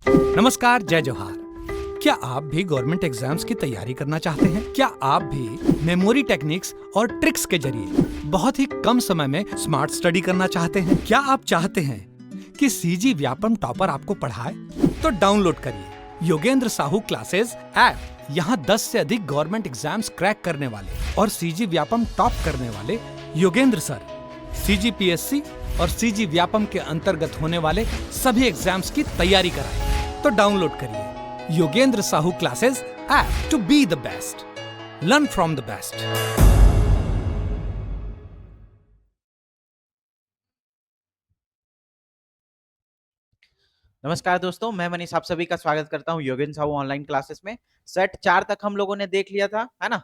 नमस्कार, जय जोहार। क्या आप भी गवर्नमेंट एग्जाम्स की तैयारी करना चाहते हैं? क्या आप भी मेमोरी टेक्निक्स और ट्रिक्स के जरिए बहुत ही कम समय में स्मार्ट स्टडी करना चाहते हैं? क्या आप चाहते हैं कि सीजी व्यापम टॉपर आपको पढ़ाए? तो डाउनलोड करिए योगेंद्र साहू क्लासेस ऐप। यहाँ 10 से अधिक गवर्नमेंट एग्जाम्स क्रैक करने वाले और सीजी व्यापम टॉप करने वाले योगेंद्र सर सीजीपीएससी और सीजी व्यापम के अंतर्गत होने वाले सभी एग्जाम्स की तैयारी कराएं। तो डाउनलोड करिए Yogendra Sahu classes app to be the best, learn from the best. नमस्कार दोस्तों, मैं मनीष आप सभी का स्वागत करता हूं योगेंद्र साहू ऑनलाइन क्लासेस में। सेट 4 तक हम लोगों ने देख लिया था, है ना।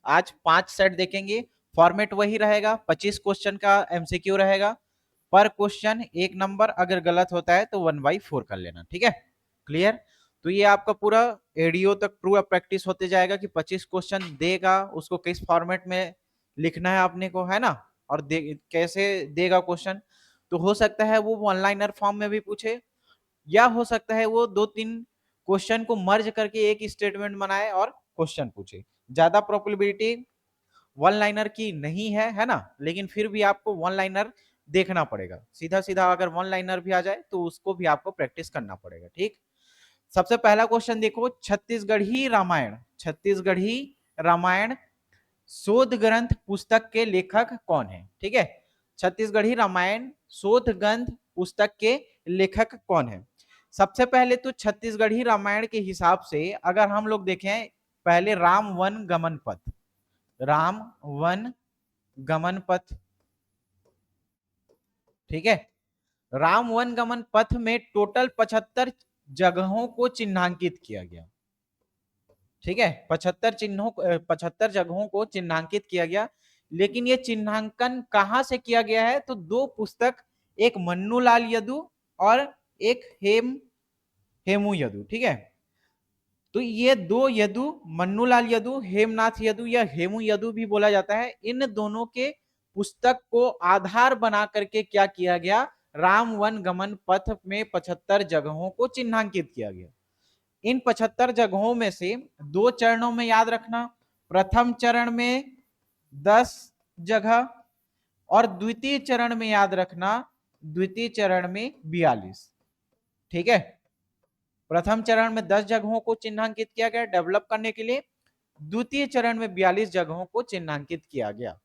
आज 5 सेट देखेंगे। फॉर्मेट वही रहेगा, 25 क्वेश्चन का एमसीक्यू रहेगा। पर क्वेश्चन 1 नंबर, अगर गलत होता है तो 1/4 कर लेना, ठीक है। क्लियर। तो ये आपका पूरा एडीओ तक पूरा प्रैक्टिस होते जाएगा कि 25 क्वेश्चन देगा, उसको किस फॉर्मेट में लिखना है आपने को, है ना। और कैसे देगा क्वेश्चन। तो हो सकता है वो ऑनलाइनर फॉर्म में भी पूछे, या हो सकता है वो 2-3 क्वेश्चन को मर्ज करके एक स्टेटमेंट बनाए और क्वेश्चन पूछे। ज्यादा प्रोबेबिलिटी वन लाइनर की नहीं है ना। लेकिन फिर भी आपको वन लाइनर देखना पड़ेगा। सीधा सीधा अगर वन लाइनर भी आ जाए तो उसको भी आपको प्रैक्टिस करना पड़ेगा, ठीक। सबसे पहला क्वेश्चन देखो, छत्तीसगढ़ी रामायण, छत्तीसगढ़ी रामायण शोध ग्रंथ पुस्तक के लेखक कौन है, ठीक है। छत्तीसगढ़ी रामायण शोध ग्रंथ पुस्तक के लेखक कौन है। सबसे पहले तो छत्तीसगढ़ी रामायण के हिसाब से अगर हम लोग देखें, पहले राम वन गमन पथ, राम वन गमन पथ, ठीक है। राम वन गमन पथ में टोटल 75 जगहों को चिन्हांकित किया गया, ठीक है। 75 जगहों को चिन्हांकित किया गया। लेकिन ये चिन्हांकन कहां से किया गया है, तो 2 पुस्तक, एक मन्नूलाल यदु और एक हेमू यदु, ठीक है। तो ये 2 यदु, मन्नूलाल यदु, हेमनाथ यदु या हेमू यदु भी बोला जाता है, इन दोनों के पुस्तक को आधार बना करके क्या किया गया, राम वन गमन पथ में 75 जगहों को चिन्हांकित किया गया। इन 75 जगहों में से 2 चरणों में याद रखना, प्रथम चरण में 10 जगह और द्वितीय चरण में याद रखना, द्वितीय चरण में 42, ठीक है। प्रथम चरण में 10 जगहों को चिन्हांकित किया गया डेवलप करने के लिए, द्वितीय चरण में 42 जगहों को चिन्हांकित किया गया,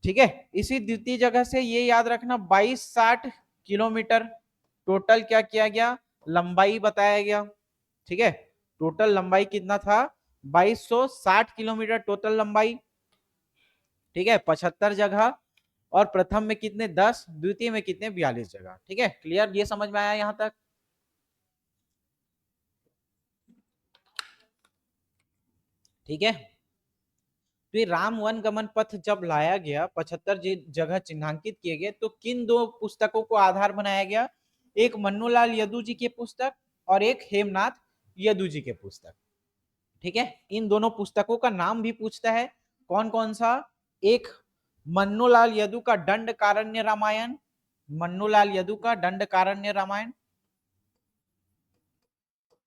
ठीक है। इसी द्वितीय जगह से ये याद रखना 2260 किलोमीटर टोटल क्या किया गया, लंबाई बताया गया, ठीक है। टोटल लंबाई कितना था, 2260 किलोमीटर टोटल लंबाई, ठीक है। 75 जगह और प्रथम में कितने 10, द्वितीय में कितने 42 जगह, ठीक है। क्लियर, ये समझ में आया यहां तक, ठीक है। तो ये राम वन गमन पथ जब लाया गया, 75 जगह चिन्हांकित किए गए, तो किन 2 पुस्तकों को आधार बनाया गया, एक मन्नूलाल यदु जी की पुस्तक और एक हेमनाथ यदु जी के पुस्तक, ठीक है। इन दोनों पुस्तकों का नाम भी पूछता है, कौन कौन सा, एक मन्नूलाल यदु का दंडकारण्य रामायण, मन्नूलाल यदु का दंडकारण्य रामायण,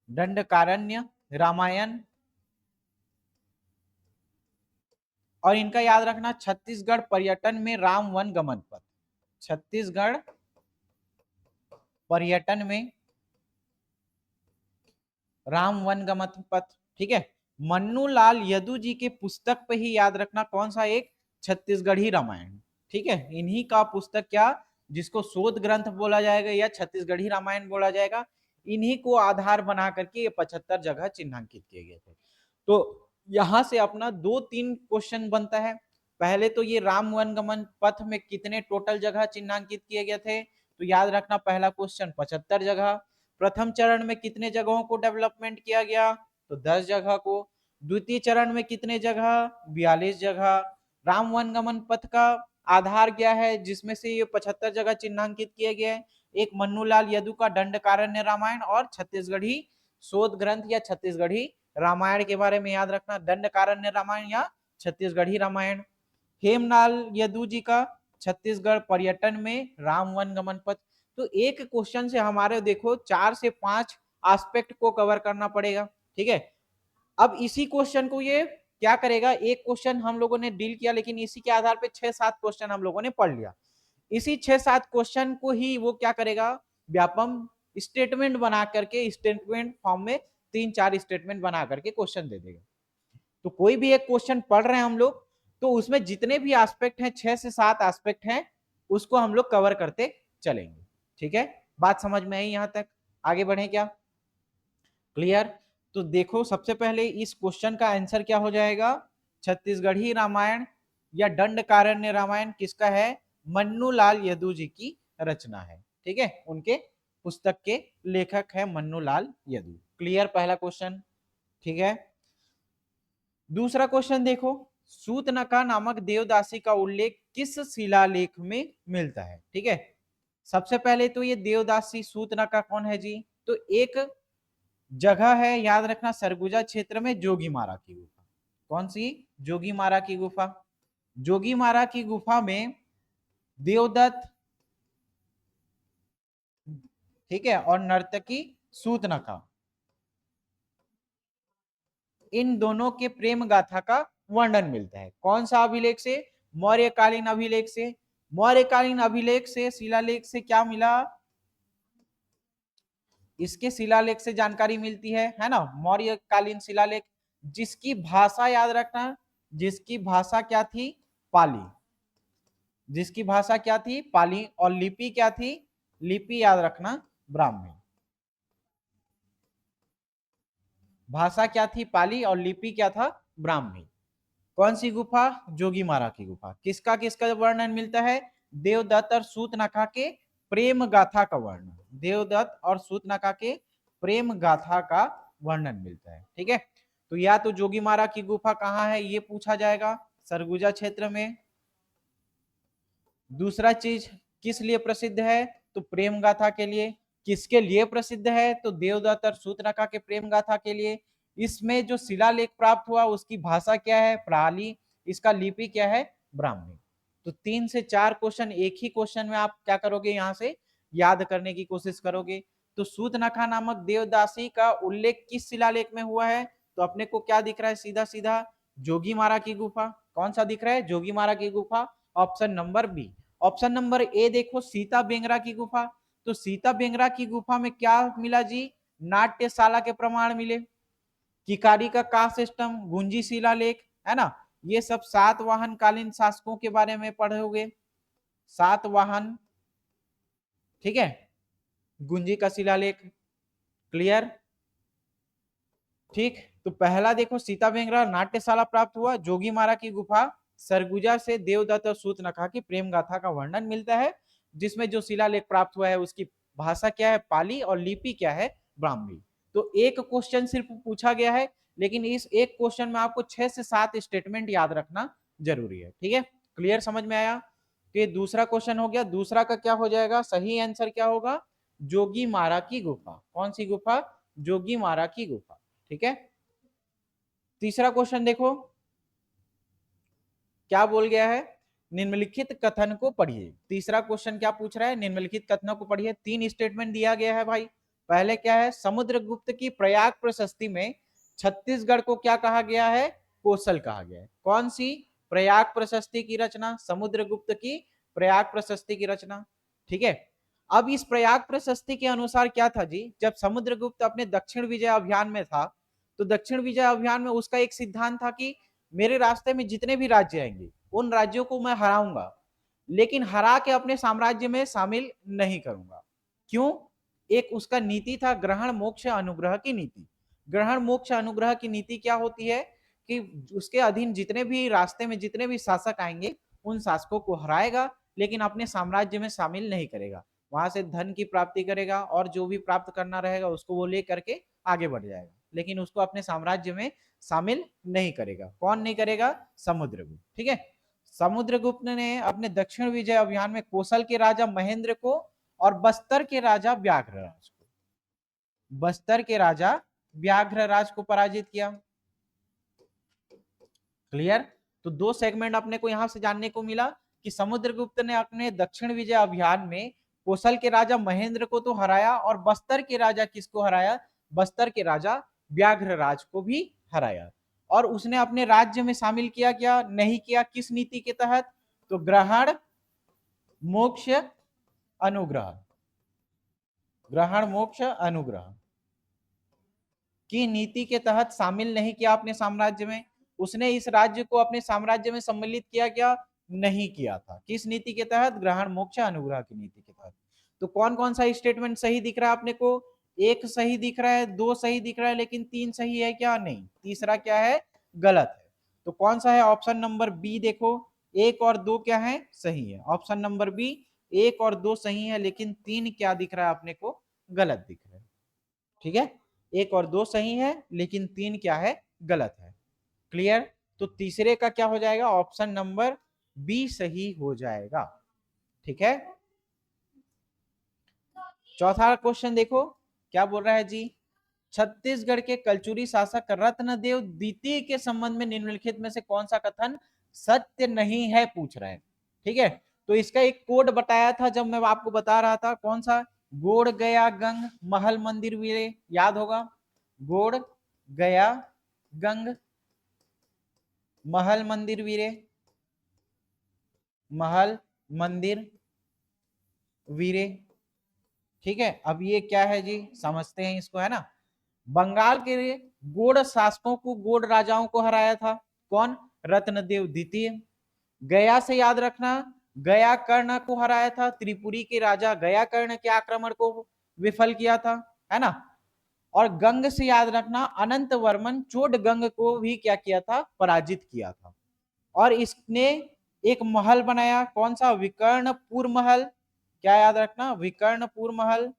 दंडकारण्य रामायण। और इनका याद रखना, छत्तीसगढ़ पर्यटन में राम वन गमन पथ, छत्तीसगढ़ पर्यटन में राम वन गमन पथ, ठीक है। मन्नूलाल यदु जी के पुस्तक पे ही याद रखना कौन सा, एक छत्तीसगढ़ी रामायण, ठीक है। इन्हीं का पुस्तक क्या, जिसको शोध ग्रंथ बोला जाएगा या छत्तीसगढ़ी रामायण बोला जाएगा, इन्हीं को आधार बना करके ये 75 जगह चिन्हांकित किए गए थे। तो यहां से अपना 2-3 क्वेश्चन बनता है। पहले तो ये राम वन गमन पथ में कितने टोटल जगह चिन्हांकित किए गए थे, तो याद रखना पहला क्वेश्चन 75 जगह। प्रथम चरण में कितने जगहों को डेवलपमेंट किया गया, तो 10 जगह को। द्वितीय चरण में कितने जगह, 42 जगह। राम वन गमन पथ का आधार क्या है, जिसमें से ये 75 जगह चिन्हांकित किए गए, एक मन्नूलाल यदु का दंडकारण्य रामायण और छत्तीसगढ़ी शोध ग्रंथ या छत्तीसगढ़ी रामायण के बारे में याद रखना, दंडकारण्य रामायण या छत्तीसगढ़ी रामायण। हेमनाल यदु जी का छत्तीसगढ़ पर्यटन में राम वन गमन पथ। तो एक क्वेश्चन से हमारे देखो 4 से 5 एस्पेक्ट को कवर करना पड़ेगा। ठीक है, अब इसी क्वेश्चन को ये क्या करेगा, एक क्वेश्चन हम लोगों ने डील किया, लेकिन इसी के आधार पे 6-7 क्वेश्चन हम लोगों ने पढ़ लिया। इसी 6-7 क्वेश्चन को ही वो क्या करेगा, व्यापम स्टेटमेंट बना करके, स्टेटमेंट फॉर्म में 3-4 स्टेटमेंट बना करके क्वेश्चन दे देगा। तो कोई भी एक क्वेश्चन पढ़ रहे हैं हम लोग, तो उसमें जितने भी एस्पेक्ट हैं, 6 से 7 एस्पेक्ट हैं, उसको हम लोग कवर करते चलेंगे। ठीक है, बात समझ में आई यहां तक? आगे बढ़े क्या? क्लियर? तो देखो, सबसे पहले इस क्वेश्चन का आंसर क्या हो जाएगा, छत्तीसगढ़ी रामायण या दंडकारण्य रामायण किसका है, मन्नूलाल यदू जी की रचना है। ठीक है, उनके पुस्तक के लेखक है मन्नूलाल यदू। क्लियर पहला क्वेश्चन? ठीक है, दूसरा क्वेश्चन देखो, सूतनका नामक देवदासी का उल्लेख किस शिलालेख में मिलता है? ठीक है, सबसे पहले तो ये देवदासी सूतनका कौन है जी, तो एक जगह है, याद रखना, सरगुजा क्षेत्र में जोगीमारा की गुफा। कौन सी? जोगीमारा की गुफा। जोगीमारा की गुफा में देवदत्त, ठीक है, और नर्तकी सूतनका, इन दोनों के प्रेम गाथा का वर्णन मिलता है। कौन सा अभिलेख से? मौर्यकालीन अभिलेख से। मौर्यकालीन अभिलेख से, शिलालेख से क्या मिला, इसके शिलालेख से जानकारी मिलती है ना, मौर्यकालीन शिलालेख, जिसकी भाषा याद रखना, जिसकी भाषा क्या थी, पाली। जिसकी भाषा क्या थी, पाली, और लिपि क्या थी, लिपि याद रखना, ब्राह्मी। भाषा क्या थी, पाली, और लिपि क्या था, ब्राह्मी। कौन सी गुफा? जोगीमारा की गुफा। किसका किसका वर्णन मिलता है? देवदत्त और सूतनखा के प्रेम गाथा का वर्णन, देवदत्त और सूतनखा के प्रेम गाथा का वर्णन मिलता है। ठीक है, तो या तो जोगीमारा की गुफा कहाँ है ये पूछा जाएगा, सरगुजा क्षेत्र में। दूसरा चीज किस लिए प्रसिद्ध है, तो प्रेम गाथा के लिए। किसके लिए प्रसिद्ध है, तो देवदत्त और सूतनखा के प्रेम गाथा के लिए। इसमें जो शिलालेख प्राप्त हुआ उसकी भाषा क्या है, पाली, इसका लिपि क्या है, ब्राह्मी। तो 3 से 4 क्वेश्चन एक ही क्वेश्चन में आप क्या करोगे, यहां से याद करने की कोशिश करोगे। तो सूतनखा नामक देवदासी का उल्लेख किस शिलालेख में हुआ है, तो अपने को क्या दिख रहा है, सीधा सीधा जोगीमारा की गुफा। कौन सा दिख रहा है, जोगीमारा की गुफा, option number B. Option number A देखो, सीता बेंगरा की गुफा। तो सीता बेंगरा की गुफा में क्या मिला जी, नाट्यशाला के प्रमाण मिले, किकारी का कास्ट सिस्टम, गुंजी शिलालेख, है ना, ये सब सातवाहन कालीन शासकों के बारे में पढ़ोगे, सातवाहन, ठीक है, गुंजी का शिलालेख। क्लियर? ठीक, तो पहला देखो, सीता बेंगरा नाट्यशाला प्राप्त हुआ, जोगीमारा की गुफा, सरगुजा से देवदत्त और सूतनखा की प्रेम गाथा का वर्णन मिलता है, जिसमें जो शिलालेख प्राप्त हुआ है उसकी भाषा क्या है, पाली, और लिपि क्या है, ब्राह्मी। तो एक क्वेश्चन सिर्फ पूछा गया है, लेकिन इस एक क्वेश्चन में आपको 6 से 7 स्टेटमेंट याद रखना जरूरी है। ठीक है, क्लियर, समझ में आया? तो ये दूसरा क्वेश्चन हो गया। दूसरा का क्या हो जाएगा, सही आंसर क्या होगा, जोगीमारा की गुफा। कौन सी गुफा, जोगीमारा की गुफा। ठीक है, तीसरा क्वेश्चन देखो क्या बोल गया है, निम्नलिखित कथन को पढ़िए। तीसरा क्वेश्चन क्या पूछ रहा है, निम्नलिखित कथनों को पढ़िए। 3 स्टेटमेंट दिया गया है भाई। पहले क्या है, समुद्रगुप्त की प्रयाग प्रशस्ति में छत्तीसगढ़ को क्या कहा गया है, कोसल कहा गया है। कौन सी, प्रयाग प्रशस्ति की रचना, समुद्रगुप्त की प्रयाग प्रशस्ति की रचना। ठीक है, अब इस प्रयाग प्रशस्ति के अनुसार क्या था जी, जब समुद्रगुप्त अपने दक्षिण विजय अभियान में था, तो दक्षिण विजय अभियान में उसका एक सिद्धांत था कि मेरे रास्ते में जितने भी राज्य आएंगे उन राज्यों को मैं हराऊंगा, लेकिन हरा के अपने साम्राज्य में शामिल नहीं करूंगा। क्यों? एक उसका नीति था, ग्रहण मोक्ष अनुग्रह की नीति। ग्रहण मोक्ष अनुग्रह की नीति क्या होती है कि उसके अधीन जितने भी रास्ते में जितने भी शासक आएंगे उन शासकों को हराएगा, लेकिन अपने साम्राज्य में शामिल नहीं करेगा। वहां से धन की प्राप्ति करेगा और जो भी प्राप्त करना रहेगा उसको वो ले करके आगे बढ़ जाएगा, लेकिन उसको अपने साम्राज्य में शामिल नहीं करेगा। कौन नहीं करेगा, समुद्रगुप्त। ठीक है, समुद्रगुप्त ने अपने दक्षिण विजय अभियान में कोसल के राजा महेंद्र को और बस्तर के राजा व्याघ्रराज को, बस्तर के राजा व्याघ्रराज को पराजित किया। क्लियर? तो 2 सेगमेंट अपने को यहां से जानने को मिला कि समुद्रगुप्त ने अपने दक्षिण विजय अभियान में कोसल के राजा महेंद्र को तो हराया, और बस्तर के राजा किसको हराया, बस्तर के राजा व्याघ्रराज को भी हराया। और उसने अपने राज्य में शामिल किया क्या नहीं किया, किस नीति के तहत, तो ग्रहण मोक्ष अनुग्रह, ग्रहण मोक्ष अनुग्रह की नीति के तहत शामिल नहीं किया अपने साम्राज्य में। उसने इस राज्य को अपने साम्राज्य में सम्मिलित किया क्या नहीं किया था, किस नीति के तहत, ग्रहण मोक्ष अनुग्रह की नीति के तहत। तो कौन कौन सा स्टेटमेंट सही दिख रहा है अपने को, एक सही दिख रहा है, दो सही दिख रहा है, लेकिन तीन सही है क्या, नहीं, तीसरा क्या है, गलत है। तो कौन सा है, ऑप्शन नंबर बी देखो, एक और दो क्या है, सही है। ऑप्शन नंबर बी, एक और दो सही है, लेकिन तीन क्या दिख रहा है अपने को, गलत दिख रहा है। ठीक है, एक और दो सही है लेकिन तीन क्या है, गलत है। क्लियर, तो तीसरे का क्या हो जाएगा, ऑप्शन नंबर बी सही हो जाएगा। ठीक है, चौथा क्वेश्चन देखो क्या बोल रहा है जी, छत्तीसगढ़ के कलचुरी शासक रत्नदेव द्वितीय के संबंध में निम्नलिखित में से कौन सा कथन सत्य नहीं है, पूछ रहा है। ठीक है, तो इसका एक कोड बताया था जब मैं आपको बता रहा था, कौन सा, गोड़ गया गंग महल मंदिर वीरे, याद होगा, गोड़ गया गंग महल मंदिर वीरे, महल मंदिर वीरे। ठीक है, अब ये क्या है जी, समझते हैं इसको, है ना। बंगाल के गोड़ शासकों को, गोड़ राजाओं को हराया था कौन, रत्नदेव द्वितीय। गया से याद रखना, गया कर्ण को हराया था, त्रिपुरी के राजा गया कर्ण के आक्रमण को विफल किया था, है ना। और गंग से याद रखना, अनंत वर्मन चोट गंग को भी क्या किया था, पराजित किया था। और इसने एक महल बनाया, कौन सा, विकर्णपुर महल, क्या याद रखना, विकर्णपुर महल,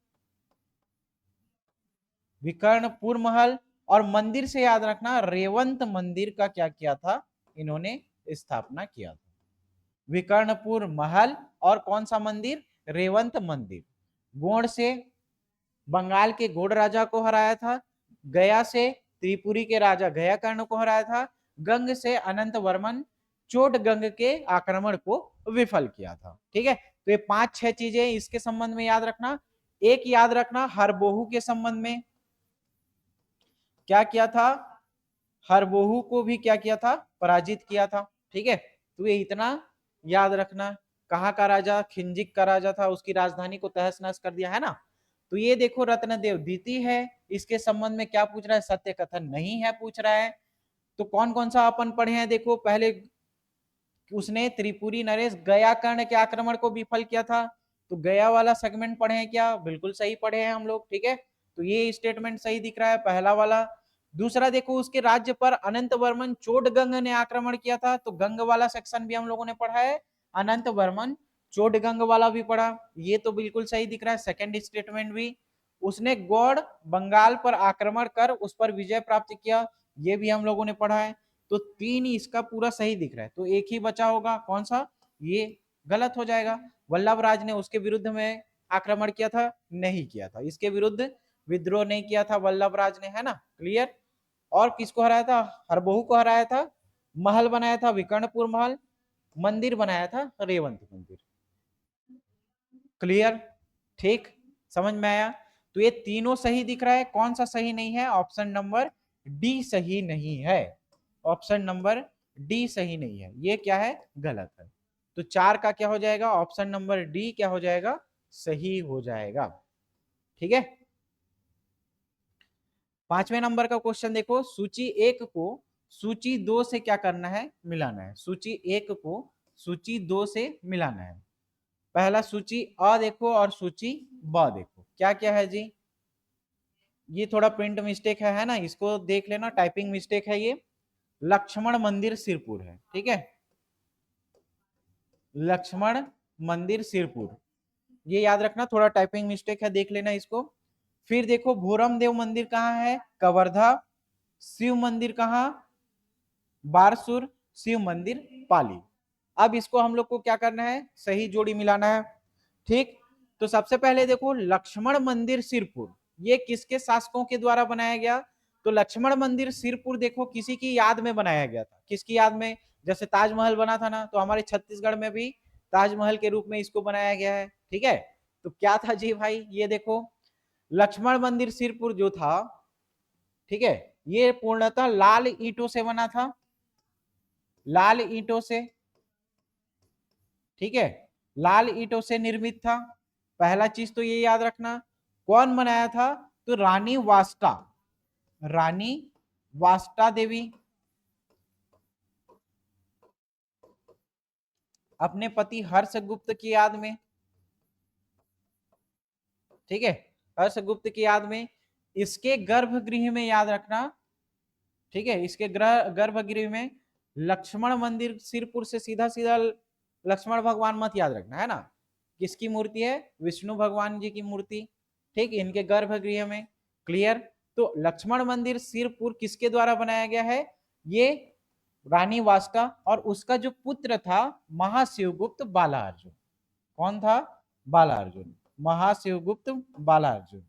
विकर्णपुर महल। और मंदिर से याद रखना, रेवंत मंदिर का क्या किया था, इन्होंने स्थापना किया था। विकर्णपुर महल और कौन सा मंदिर, रेवंत मंदिर। गोड़ से बंगाल के गोड़ राजा को हराया था, गया से त्रिपुरी के राजा गया कर्ण को हराया था, गंग से अनंत वर्मन चोट गंग के आक्रमण को विफल किया था। ठीक है, तो ये 5-6 चीजें इसके संबंध में याद रखना। एक याद रखना, हरबोहू के संबंध में क्या किया था, हरबोहू को भी क्या किया था, पराजित किया था। ठीक है, तो ये इतना याद रखना। कहाँ का राजा, खिंजिक का राजा था, उसकी राजधानी को तहस नहस कर दिया, है ना। तो ये देखो रत्नदेव द्वितीय है, इसके संबंध में क्या पूछ रहा है, सत्य कथन नहीं है पूछ रहा है। तो कौन कौन सा अपन पढ़े हैं देखो, पहले उसने त्रिपुरी नरेश गया कर्ण के आक्रमण को विफल किया था, तो गया वाला सेगमेंट पढ़े हैं क्या, बिल्कुल सही पढ़े हैं हम लोग। ठीक है, तो ये स्टेटमेंट सही दिख रहा है पहला वाला। दूसरा देखो, उसके राज्य पर अनंत वर्मन चोटगंग ने आक्रमण किया था, तो गंग वाला सेक्शन भी हम लोगों ने पढ़ा है, अनंत वर्मन चोटगंग वाला भी पढ़ा, ये तो बिल्कुल सही दिख रहा है। सेकंड स्टेटमेंट भी, उसने गौड़ बंगाल पर आक्रमण कर उस पर विजय प्राप्त किया, ये भी हम लोगों ने पढ़ा है। तो तीन इसका पूरा सही दिख रहा है, तो एक ही बचा होगा, कौन सा, ये गलत हो जाएगा। वल्लभ राज ने उसके विरुद्ध में आक्रमण किया था, नहीं किया था, इसके विरुद्ध विद्रोह नहीं किया था वल्लभ राज ने, है ना। क्लियर, और किसको हराया था, हरबोहू को हराया था, महल बनाया था विकर्णपुर महल, मंदिर बनाया था रेवंत मंदिर। क्लियर, ठीक, समझ में आया। तो ये तीनों सही दिख रहा है, कौन सा सही नहीं है, ऑप्शन नंबर डी सही नहीं है, ऑप्शन नंबर डी सही नहीं है, ये क्या है, गलत है। तो 4 का क्या हो जाएगा, ऑप्शन नंबर डी क्या हो जाएगा, सही हो जाएगा। ठीक है, 5वें नंबर का क्वेश्चन देखो, सूची 1 को सूची 2 से क्या करना है, मिलाना है। सूची 1 को सूची 2 से मिलाना है। पहला सूची अ देखो और सूची ब देखो, क्या क्या है जी, ये थोड़ा प्रिंट मिस्टेक है ना, इसको देख लेना, टाइपिंग मिस्टेक है ये। लक्ष्मण मंदिर सिरपुर है, ठीक है, लक्ष्मण मंदिर सिरपुर, ये याद रखना, थोड़ा टाइपिंग मिस्टेक है, देख लेना इसको। फिर देखो भूरम देव मंदिर कहाँ है, कवर्धा। शिव मंदिर कहाँ, बारसुर। शिव मंदिर पाली। अब इसको हम लोग को क्या करना है, सही जोड़ी मिलाना है। ठीक, तो सबसे पहले देखो लक्ष्मण मंदिर सिरपुर, ये किसके शासकों के द्वारा बनाया गया, तो लक्ष्मण मंदिर सिरपुर देखो किसी की याद में बनाया गया था, किसकी याद में, जैसे ताजमहल बना था ना, तो हमारे छत्तीसगढ़ में भी ताजमहल के रूप में इसको बनाया गया है। ठीक है, तो क्या था जी भाई, ये देखो लक्ष्मण मंदिर सिरपुर जो था, ठीक है, ये पूर्णतः लाल ईंटों से बना था, लाल ईंटों से, ठीक है, लाल ईंटों से निर्मित था। पहला चीज तो ये याद रखना। कौन बनाया था? तो रानी वास्ता, रानी वास्ता देवी अपने पति हर्षगुप्त की याद में, ठीक है, हर्षगुप्त की याद में। इसके गर्भगृह में याद रखना, ठीक है, इसके गर्भगृह में लक्ष्मण मंदिर, सिरपुर से सीधा सीधा लक्ष्मण भगवान मत याद रखना, है ना। किसकी मूर्ति है? विष्णु भगवान जी की मूर्ति, ठीक, इनके गर्भगृह में। क्लियर? तो लक्ष्मण मंदिर सिरपुर किसके द्वारा बनाया गया है? ये रानी वास्ता और उसका जो पुत्र था महाशिवगुप्त बालार्जुन। कौन था? बालार्जुन, महाशिवगुप्त बालार्जुन,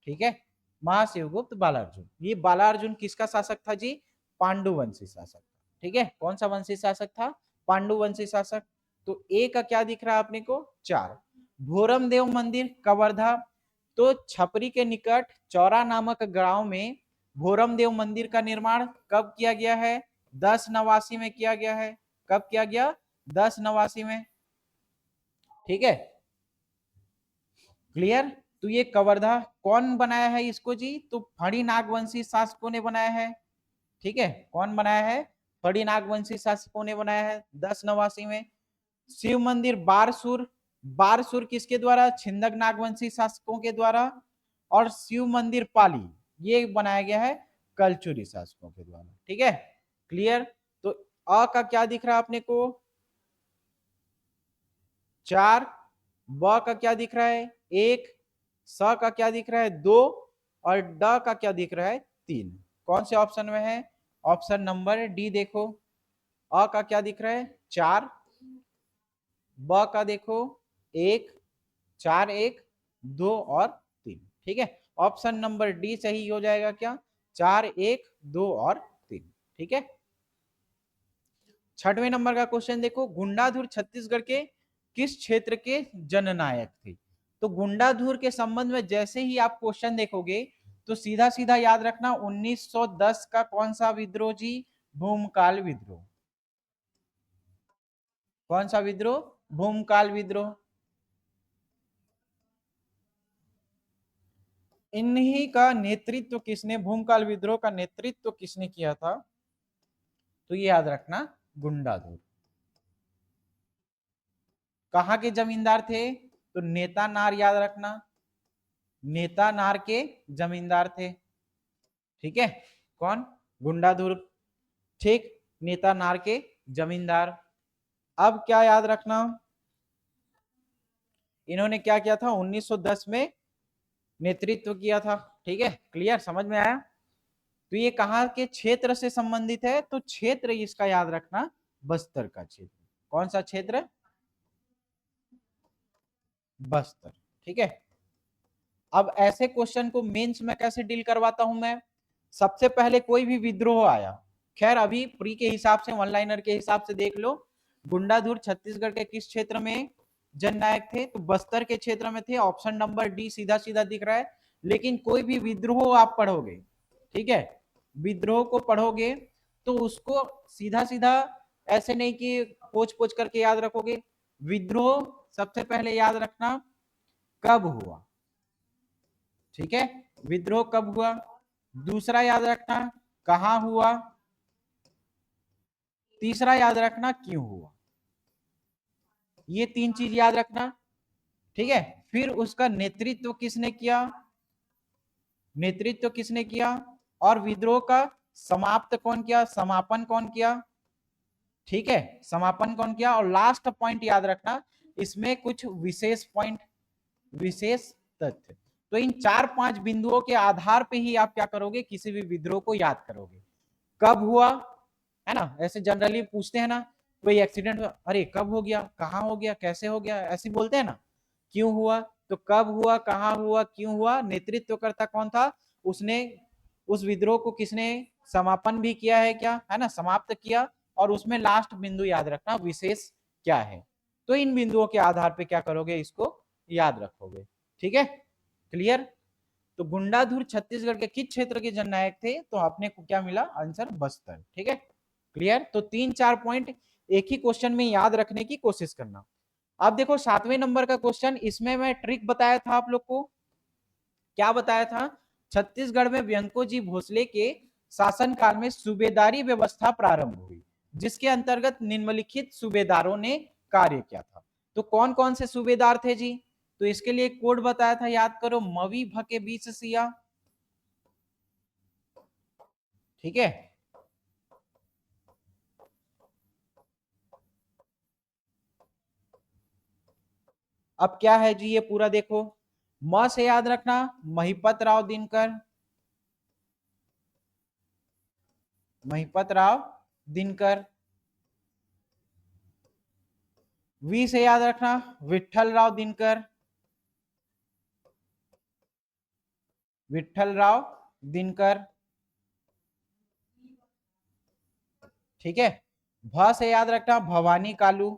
ठीक है, महाशिवगुप्त बालार्जुन। ये बालार्जुन किसका शासक था जी? पांडुवंशी शासक, ठीक है। कौन सा वंशी शासक था? पांडुवंशी शासक। तो ए का क्या दिख रहा है अपने को? 4। भोरम देव मंदिर कवर्धा, तो छपरी के निकट चौरा नामक गांव में भोरम देव मंदिर का निर्माण कब किया गया है? 1089 में किया गया है। कब किया गया? 1089 में, ठीक है, क्लियर। तो ये कवर्धा कौन बनाया है इसको जी? तो फणी नागवंशी शासकों ने बनाया है, ठीक है। कौन बनाया है? फणी नागवंशी शासकों ने बनाया है 1089 में। शिव मंदिर बारसूर, बारसूर किसके द्वारा? छिंदक नागवंशी शासकों के द्वारा। और शिव मंदिर पाली ये बनाया गया है कलचुरी शासकों के द्वारा, ठीक है, क्लियर। तो अ का क्या दिख रहा है अपने को? 4। ब का क्या दिख रहा है? 1। स का क्या दिख रहा है? 2। और ड का क्या दिख रहा है? 3। कौन से ऑप्शन में है? ऑप्शन नंबर डी देखो। अ का क्या दिख रहा है? 4। ब का देखो 1, 4, 1, 2 और 3, ठीक है। ऑप्शन नंबर डी सही हो जाएगा क्या? 4, 1, 2 और 3, ठीक है। 6वें नंबर का क्वेश्चन देखो, गुंडाधुर छत्तीसगढ़ के किस क्षेत्र के जननायक थे? तो गुंडाधुर के संबंध में जैसे ही आप क्वेश्चन देखोगे तो सीधा सीधा याद रखना 1910 का कौन सा विद्रोह जी? भूमकाल विद्रोह। कौन सा विद्रोह? भूमकाल विद्रोह। इन्हीं का नेतृत्व किसने, भूमकाल विद्रोह का नेतृत्व किसने किया था? तो ये याद रखना गुंडाधुर। कहां के जमींदार थे? तो नेता नार याद रखना, नेता नार के जमींदार थे, ठीक है। कौन? गुंडाधुर, ठीक, नेता नार के जमींदार। अब क्या याद रखना, इन्होंने क्या किया था? 1910 में नेतृत्व किया था, ठीक है, क्लियर, समझ में आया। तो ये कहां के क्षेत्र से संबंधित है? तो क्षेत्र इसका याद रखना बस्तर का क्षेत्र। कौन सा क्षेत्र? बस्तर, ठीक है। अब ऐसे क्वेश्चन को मेंस में कैसे डील करवाता हूं मैं? सबसे पहले कोई भी विद्रोह आया, खैर अभी प्री के हिसाब से, वन लाइनर के हिसाब से देख लो, गुंडाधुर छत्तीसगढ़ के किस क्षेत्र में जननायक थे? तो बस्तर के क्षेत्र में थे। ऑप्शन नंबर डी सीधा सीधा दिख रहा है। लेकिन कोई भी विद्रोह आप पढ़ोगे, ठीक है, विद्रोह को पढ़ोगे तो उसको सीधा सीधा ऐसे नहीं कि पोच पोच करके याद रखोगे। विद्रोह सबसे पहले याद रखना कब हुआ, ठीक है, विद्रोह कब हुआ। दूसरा याद रखना कहां हुआ। तीसरा याद रखना क्यों हुआ। ये 3 चीज याद रखना, ठीक है। फिर उसका नेतृत्व किसने किया, नेतृत्व किसने किया, और विद्रोह का समाप्त कौन किया, समापन कौन किया, ठीक है, समापन कौन किया। और लास्ट पॉइंट याद रखना, इसमें कुछ विशेष पॉइंट, विशेष तथ्य। तो इन 4-5 बिंदुओं के आधार पे ही आप क्या करोगे? किसी भी विद्रोह को याद करोगे। कब हुआ, है ना, ऐसे जनरली पूछते हैं ना, कोई एक्सीडेंट, अरे कब हो गया, कहाँ हो गया, कैसे हो गया, ऐसे बोलते हैं ना। क्यों हुआ? तो कब हुआ, कहाँ हुआ, क्यों हुआ, नेतृत्वकर्ता कौन था, उसने उस विद्रोह को किसने समापन भी किया है क्या, है ना, समाप्त किया। और उसमें लास्ट बिंदु याद रखना विशेष क्या है। तो इन बिंदुओं के आधार पे क्या करोगे? इसको याद रखोगे, ठीक है, क्लियर। तो गुंडाधुर छत्तीसगढ़ के किस क्षेत्र के जननायक थे? तो आपने को क्या मिला आंसर? बस्तर। ठीक है, क्लियर। तो 3-4 पॉइंट एक ही क्वेश्चन में याद रखने की कोशिश करना। अब देखो 7वें नंबर का क्वेश्चन, इसमें मैं ट्रिक बताया था आप लोग को। क्या बताया था? छत्तीसगढ़ में व्यंको जी भोसले के शासनकाल में सूबेदारी व्यवस्था प्रारंभ हुई, जिसके अंतर्गत निम्नलिखित सूबेदारों ने कार्य किया था। तो कौन कौन से सूबेदार थे जी? तो इसके लिए कोड बताया था, याद करो, मवी भके 20 सिया। ठीक है, अब क्या है जी, ये पूरा देखो। म से याद रखना महिपत राव दिनकर, महिपत राव दिनकर। वी से याद रखना विठल राव दिनकर, विठल राव दिनकर। ठीक है, भ से याद रखना भवानी कालू,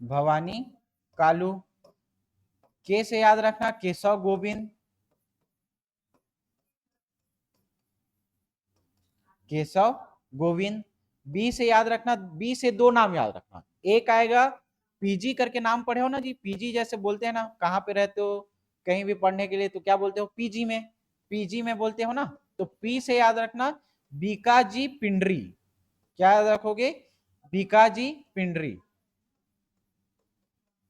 भवानी कालू। के से याद रखना केशव गोविंद, केशव गोविंद। बी से याद रखना, बी से दो नाम याद रखना, एक आएगा पीजी करके, नाम पढ़े हो ना जी, पीजी जैसे बोलते हैं ना, कहाँ पे रहते हो कहीं भी पढ़ने के लिए तो क्या बोलते हो? पीजी में, पीजी में बोलते हो ना। तो पी से याद रखना बीकाजी पिंडरी, क्या याद रखोगे? बीकाजी पिंडरी।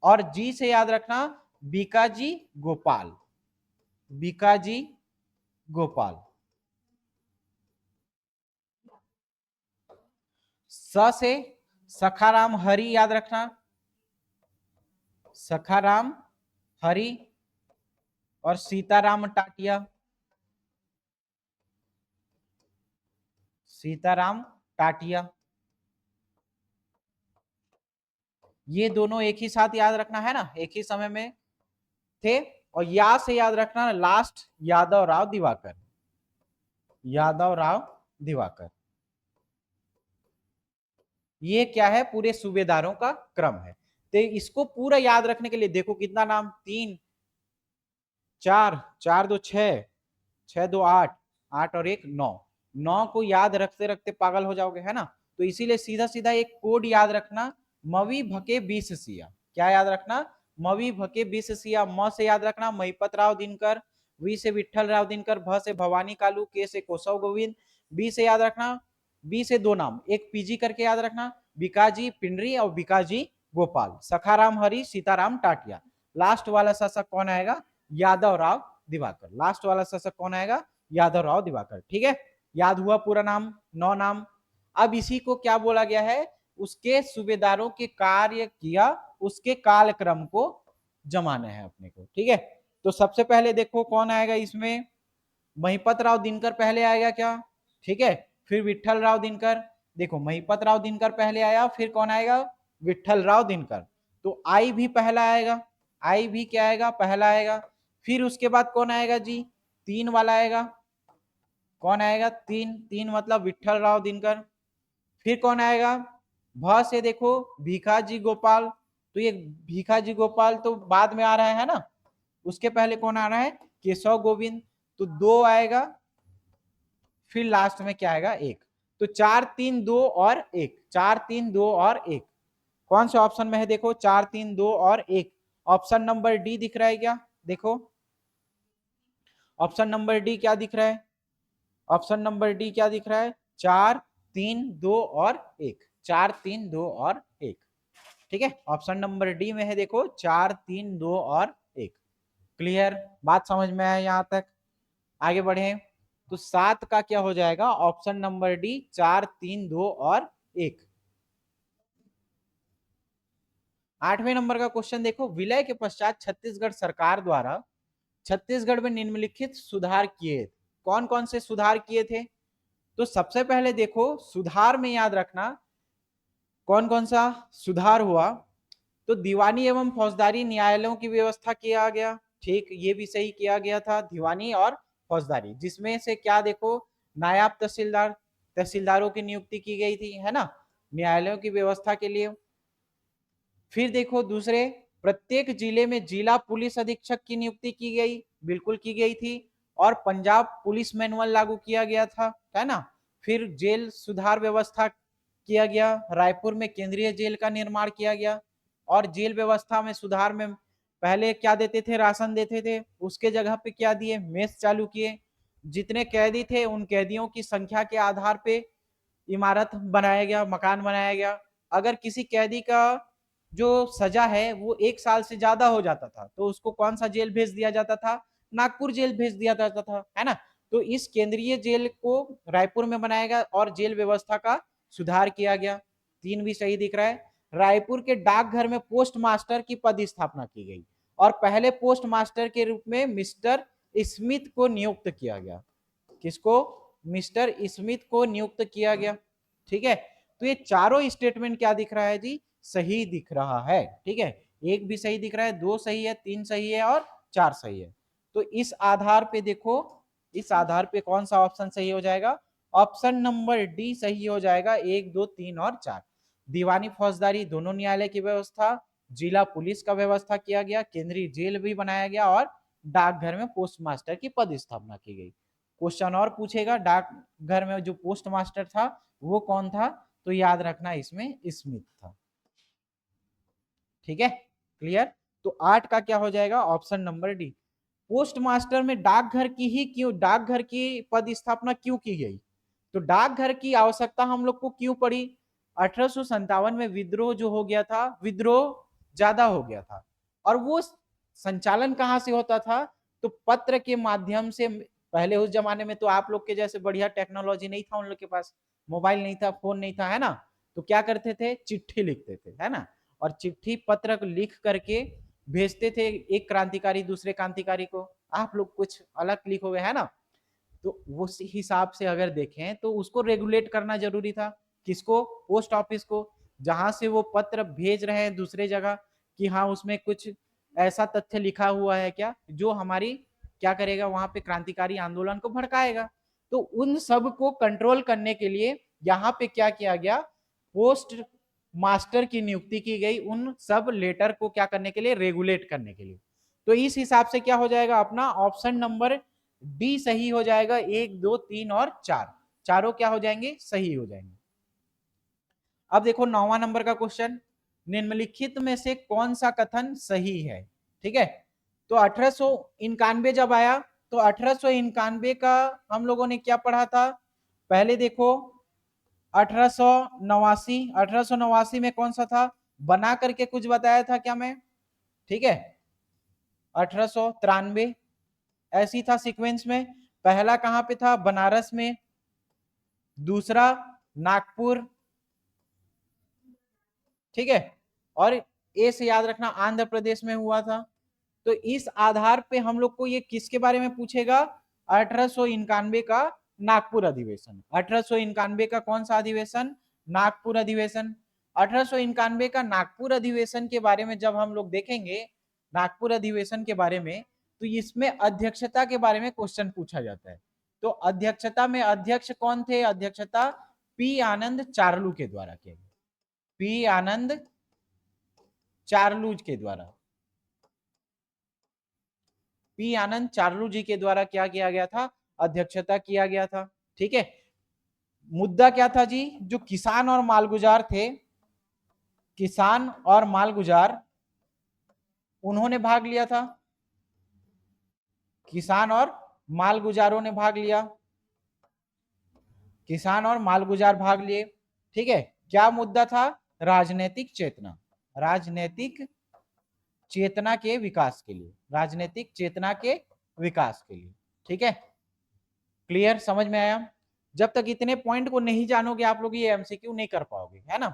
और जी से याद रखना बीकाजी गोपाल, बीकाजी गोपाल। स से सखाराम हरि याद रखना, सखाराम हरि। और सीताराम टाटिया, सीताराम टाटिया। ये दोनों एक ही साथ याद रखना है ना, एक ही समय में थे। और या से याद रखना लास्ट यादव राव दिवाकर, यादव राव दिवाकर। ये क्या है? पूरे सूबेदारों का क्रम है। तो इसको पूरा याद रखने के लिए देखो कितना नाम, 3 4, 4 2 6, 6 2 8, 8 और 1 9, 9 को याद रखते रखते पागल हो जाओगे, है ना। तो इसीलिए सीधा सीधा एक कोड याद रखना, मवी भके 20 सिया। क्या याद रखना? मवी भके 20 सिया। म से याद रखना महिपत राव दिनकर, वी से विठल राव दिनकर, भ से भवानी कालू, के से कोसव गोविंद। बी से याद रखना, बी से दो नाम, एक पीजी करके याद रखना, बिकाजी पिंडरी और बिकाजी गोपाल। सखाराम हरि, सीताराम टाटिया। लास्ट वाला शासक कौन आएगा? यादव राव दिवाकर। लास्ट वाला शासक कौन आएगा? यादव राव दिवाकर। ठीक है, याद हुआ पूरा नाम, 9 नाम। अब इसी को क्या बोला गया है? उसके सूबेदारों के कार्य किया, उसके कालक्रम को जमाना है अपने को। ठीक है, तो सबसे पहले देखो कौन आएगा इसमें? महिपत राव दिनकर पहले आएगा क्या? ठीक है, फिर विठल राव दिनकर। देखो महिपत राव दिनकर पहले आया, फिर कौन आएगा? विठल राव दिनकर। तो आई भी पहला आएगा, आई भी क्या आएगा? पहला आएगा। फिर उसके बाद कौन आएगा जी? 3 वाला आएगा। कौन आएगा? 3, 3 मतलब विठल राव दिनकर। फिर कौन आएगा? भ से देखो भीखाजी गोपाल। तो ये भीखाजी गोपाल तो बाद में आ रहा है ना, उसके पहले कौन आ रहा है? केशव गोविंद। तो 2 आएगा, फिर लास्ट में क्या आएगा? 1। तो 4 3 2 और 1, 4 3 2 और 1। कौन से ऑप्शन में है? देखो 4 3 2 और 1। ऑप्शन नंबर डी दिख रहा है क्या? देखो ऑप्शन नंबर डी क्या दिख रहा है? ऑप्शन नंबर डी क्या दिख रहा है? 4 3 2 और 1, 4 3 2 और 1। ठीक है, ऑप्शन नंबर डी में है देखो 4 3 2 और 1। क्लियर? बात समझ में आया यहां तक? आगे बढ़े तो 7 का क्या हो जाएगा? ऑप्शन नंबर डी, 4 3 2 और 1। 8वें नंबर का क्वेश्चन देखो, विलय के पश्चात छत्तीसगढ़ सरकार द्वारा छत्तीसगढ़ में निम्नलिखित सुधार किए। कौन कौन से सुधार किए थे? तो सबसे पहले देखो सुधार में याद रखना कौन कौन सा सुधार हुआ। तो दीवानी एवं फौजदारी न्यायालयों की व्यवस्था किया गया। ठीक, ये भी सही किया गया था, दीवानी और फौजदारी, जिसमें से क्या देखो नायब तहसीलदार, तहसीलदारों की नियुक्ति की गई थी, है ना, न्यायालयों की व्यवस्था के लिए। फिर देखो दूसरे प्रत्येक जिले में जिला पुलिस अधीक्षक की नियुक्ति की गई, बिल्कुल की गई थी, और पंजाब पुलिस मैनुअल लागू किया गया था, है ना। फिर जेल सुधार व्यवस्था किया गया, रायपुर में केंद्रीय जेल का निर्माण किया गया, और जेल व्यवस्था में सुधार में पहले क्या देते थे, राशन देते थे, उसके जगह पे क्या दिए, मेस चालू किए। जितने कैदी थे उन कैदियों की संख्या के आधार पे इमारत बनाया गया, मकान बनाया गया। अगर किसी कैदी का जो सजा है वो 1 साल से ज्यादा हो जाता था तो उसको कौन सा जेल भेज दिया जाता था, नागपुर जेल भेज दिया जाता था, है ना। तो इस केंद्रीय जेल को रायपुर में बनाया गया और जेल व्यवस्था का सुधार किया गया। 3 भी सही दिख रहा है। रायपुर के डाकघर में पोस्ट मास्टर की पद स्थापना की गई और पहले पोस्ट मास्टर के रूप में मिस्टर स्मिथ को नियुक्त किया गया। किसको, मिस्टर स्मिथ को नियुक्त किया गया। ठीक है, तो ये चारों स्टेटमेंट क्या दिख रहा है जी, सही दिख रहा है। ठीक है, एक भी सही दिख रहा है, 2 सही है, 3 सही है और 4 सही है। तो इस आधार पे देखो, इस आधार पे कौन सा ऑप्शन सही हो जाएगा, ऑप्शन नंबर डी सही हो जाएगा। 1, 2, 3 और 4। दीवानी फौजदारी दोनों न्यायालय की व्यवस्था, जिला पुलिस का व्यवस्था किया गया, केंद्रीय जेल भी बनाया गया और डाकघर में पोस्ट मास्टर की पद स्थापना की गई। क्वेश्चन और पूछेगा, डाकघर में जो पोस्ट मास्टर था वो कौन था, तो याद रखना इसमें स्मिथ था। ठीक है, क्लियर। तो 8 का क्या हो जाएगा, option number D. Post master में डाकघर की ही क्यों, डाकघर की पद स्थापना क्यों की गई, तो डाकघर की आवश्यकता हम लोग को क्यों पड़ी, 1857 में विद्रोह जो हो गया था, विद्रोह ज्यादा हो गया था और वो संचालन कहां से होता था, तो पत्र के माध्यम से। पहले उस जमाने में तो आप लोग के जैसे बढ़िया टेक्नोलॉजी नहीं था, उन लोग के पास मोबाइल नहीं था, फोन नहीं था, है ना। तो क्या करते थे, चिट्ठी लिखते थे, है ना, और चिट्ठी पत्र लिख करके भेजते थे, एक क्रांतिकारी दूसरे क्रांतिकारी को, आप लोग कुछ अलग लिखोगे, है ना। तो उस हिसाब से अगर देखें तो उसको रेगुलेट करना जरूरी था, किसको, पोस्ट ऑफिस को, जहां से वो पत्र भेज रहे हैं दूसरे जगह, कि हाँ उसमें कुछ ऐसा तथ्य लिखा हुआ है क्या जो हमारी क्या करेगा, वहां पे क्रांतिकारी आंदोलन को भड़काएगा। तो उन सब को कंट्रोल करने के लिए यहाँ पे क्या किया गया, पोस्ट मास्टर की नियुक्ति की गई, उन सब लेटर को क्या करने के लिए, रेगुलेट करने के लिए। तो इस हिसाब से क्या हो जाएगा, अपना ऑप्शन नंबर डी सही हो जाएगा। 1, 2, 3 और 4, चारों क्या हो जाएंगे, सही हो जाएंगे। अब देखो 9वां नंबर का क्वेश्चन, निम्नलिखित में से कौन सा कथन सही है। ठीक है, तो 1891 जब आया तो 1891 का हम लोगों ने क्या पढ़ा था, पहले देखो 1889 में कौन सा था, बना करके कुछ बताया था क्या मैं, ठीक है। 1893 ऐसी था सीक्वेंस में, पहला कहां पे था, बनारस में, दूसरा नागपुर, ठीक है, और ए से याद रखना आंध्र प्रदेश में हुआ था। तो इस आधार पे हम लोग को ये किसके बारे में पूछेगा, 1891 का नागपुर अधिवेशन। 1891 का कौन सा अधिवेशन, नागपुर अधिवेशन। 1891 का नागपुर अधिवेशन के बारे में जब हम लोग देखेंगे, नागपुर अधिवेशन के बारे में, तो इसमें अध्यक्षता के बारे में क्वेश्चन पूछा जाता है। तो अध्यक्षता में अध्यक्ष कौन थे, अध्यक्षता पी आनंद चार्लू के द्वारा किया गया, पी आनंद चार्लू के द्वारा, पी आनंद चार्लू जी के द्वारा क्या किया गया था, अध्यक्षता किया गया था। ठीक है, मुद्दा क्या था जी, जो किसान और मालगुजार थे, किसान और मालगुजार, उन्होंने भाग लिया था, किसान और मालगुजारों ने भाग लिया, किसान और मालगुजार भाग लिए। ठीक है, क्या मुद्दा था, राजनीतिक चेतना, राजनीतिक चेतना के विकास के लिए, राजनीतिक चेतना के विकास के लिए। ठीक है, क्लियर, समझ में आया। जब तक इतने पॉइंट को नहीं जानोगे आप लोग ये एमसीक्यू नहीं कर पाओगे, है ना।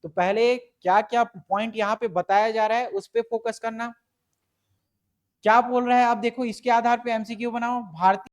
तो पहले क्या क्या पॉइंट यहाँ पे बताया जा रहा है उस पर फोकस करना, क्या बोल रहा है आप देखो, इसके आधार पे एमसीक्यू बनाओ। भारतीय